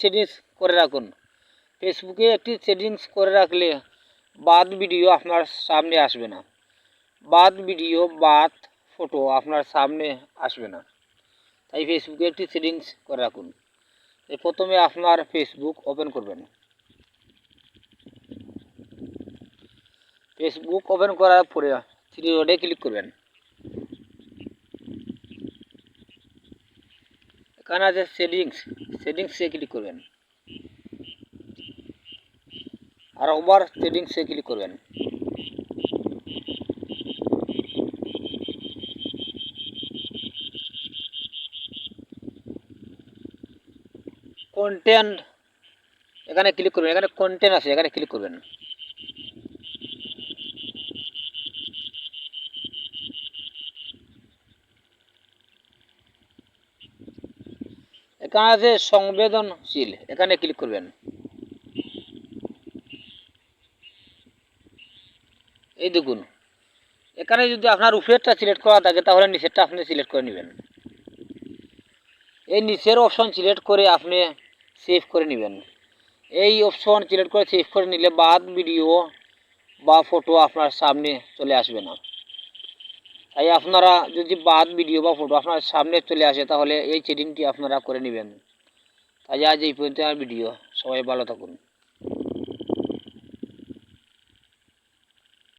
Settings করে রাখুন। ফেসবুকে একটি সেটিংস করে রাখলে বাদ ভিডিও আপনার সামনে আসবে না, বাদ ভিডিও বাদ ফটো আপনার সামনে আসবে না। তাই ফেসবুকে একটি সেটিংস করে রাখুন। প্রথমে আপনার ফেসবুক ওপেন করবেন। ফেসবুক ওপেন করার পরে থ্রি ডটে ক্লিক করবেন। এখানে আছে সেটিংসে ক্লিক করবেন। আর একবার সেটিংসে ক্লিক করবেন। কন্টেন্ট এখানে ক্লিক করবেন। এখানে কন্টেন্ট আছে, এখানে ক্লিক করবেন। এখানে আছে সংবেদনশীল, এখানে ক্লিক করবেন। এই দেখুন, এখানে যদি আপনার উপরেরটা সিলেক্ট করা থাকে তাহলে নিচেরটা আপনি সিলেক্ট করে নেবেন। এই নিচের অপশন সিলেক্ট করে আপনি সেভ করে নেবেন। এই অপশন সিলেক্ট করে সেভ করে নিলে বাদ ভিডিও বা ফটো আপনার সামনে চলে আসবে না। তাই আপনারা যদি বাদ ভিডিও বা ফটো আপনার সামনে চলে আসে তাহলে এই সেটিংটি আপনারা করে নেবেন। তাই আজ এই পর্যন্ত আমার ভিডিও। সবাই ভালো থাকুন।